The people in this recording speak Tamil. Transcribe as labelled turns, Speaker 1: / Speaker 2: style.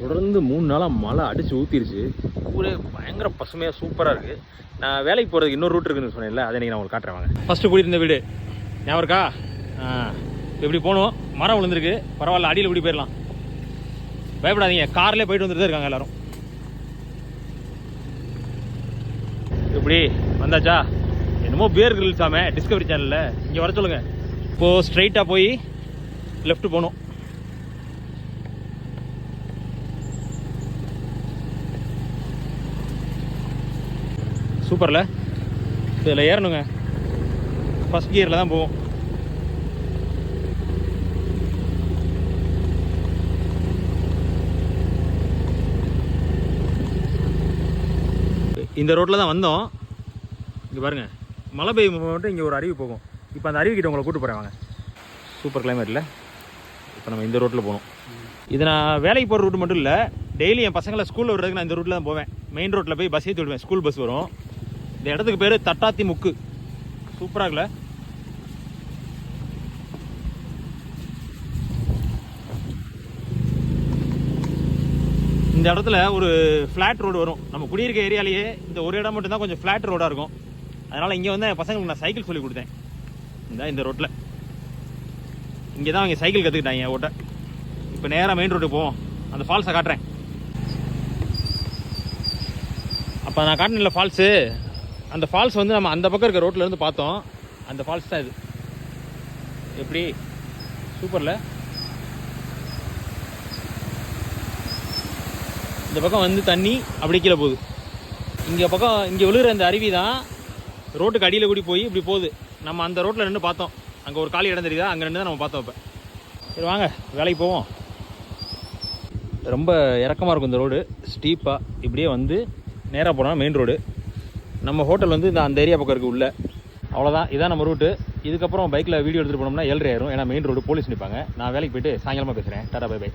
Speaker 1: தொடர்ந்து 3 நாளாக மழை அடித்து ஊற்றிருச்சு. ஊரே பயங்கர பசுமையாக சூப்பராக இருக்குது. நான் வேலைக்கு போகிறதுக்கு இன்னொரு ரூட் இருக்குதுன்னு சொன்னேன்ல, அதை நீங்கள் நான் உங்களுக்கு காட்டுறேன் வாங்க. ஃபஸ்ட்டு கூட்டியிருந்த வீடு ஞாபகம் இருக்கா? இப்படி போகணும், மரம் விழுந்திருக்கு, பரவாயில்ல, அடியில் இப்படி போயிடலாம், பயப்படாதீங்க. கார்லேயே போயிட்டு வந்துட்டு தான் இருக்காங்க எல்லோரும். இப்படி வந்தாச்சா? என்னமோ பியர் கிரில்ஸ் ஆமே டிஸ்கவரி சேனலில். இங்கே வர சொல்லுங்கள். இப்போது ஸ்ட்ரைட்டாக போய் லெஃப்ட் போகணும். சூப்பரில் இதில் ஏறணுங்க. ஃபஸ்ட் கியரில் தான் போவோம். இந்த ரோட்டில் தான் வந்தோம். இங்கே பாருங்கள், மழை பெய்யும் மட்டும் இங்கே ஒரு அருவி போகும். இப்போ அந்த அருவிக்கிட்ட உங்களை கூப்பிட்டு போகிறேன் வாங்க. சூப்பர் கிளைமேட்டில் இப்போ நம்ம இந்த ரோட்டில் போகணும். இது நான் வேலைக்கு போகிற ரூட்டு மட்டும் இல்லை, டெய்லி என் பசங்களை ஸ்கூலில் விடுறதுக்கு நான் இந்த ரூட்டில் தான் போவேன். மெயின் ரோட்டில் போய் பஸ் ஏற்றி விடுவேன். ஸ்கூல் பஸ் வரும். இந்த இடத்துக்கு பேர் தட்டாத்தி முக்கு. சூப்பராக இருக்குல்ல? இந்த இடத்துல ஒரு ஃப்ளாட் ரோடு வரும். நம்ம குடியிருக்க ஏரியாலேயே இந்த ஒரு இடம் மட்டும்தான் கொஞ்சம் ஃப்ளாட் ரோடாக இருக்கும். அதனால் இங்கே வந்து என் பசங்களுக்கு நான் சைக்கிள் சொல்லி கொடுத்தேன். இந்த ரோட்டில் இங்கே தான் அவங்க சைக்கிள் கற்றுக்கிட்டாங்க ஓட்ட. இப்போ நேராக மெயின் ரோட்டுக்கு போவோம். அந்த ஃபால்ஸை காட்டுறேன். அப்போ நான் காட்டினில்ல ஃபால்ஸு, அந்த ஃபால்ஸ் வந்து நம்ம அந்த பக்கம் இருக்க ரோட்லேருந்து பார்த்தோம். அந்த ஃபால்ஸ் தான் இது. எப்படி சூப்பரில்? இந்த பக்கம் வந்து தண்ணி அப்படி கீழே போகுது. இங்கே பக்கம் இங்கே விழுகிற இந்த அருவி தான் ரோட்டுக்கு அடியில் கூடி போய் இப்படி போகுது. நம்ம அந்த ரோட்டில் நின்று பார்த்தோம். அங்கே ஒரு காலி இடம் தெரியுதா? அங்கே நின்று தான் நம்ம பார்த்தோம். இப்போ சரி வாங்க வேலைக்கு போவோம். ரொம்ப இறக்கமாக இருக்கும் இந்த ரோடு, ஸ்டீப்பாக. இப்படியே வந்து நேராக போனால் மெயின் ரோடு. நம்ம ஹோட்டல் வந்து இந்த அந்த ஏரியா பக்கம் இருக்குது உள்ள. அவ்வளோதான், இதான் நம்ம ரூட்டு. இதுக்கப்புறம் பைக்கில் வீடியோ எடுத்துகிட்டு போனோம்னா 7:30 ஆயிரும். ஏன்னா மெயின் ரோடு போலீஸ் நிற்பாங்க. நான் வேலைக்கு போய்ட்டு சாயங்காலமாக பேசுகிறேன். Tata bye by.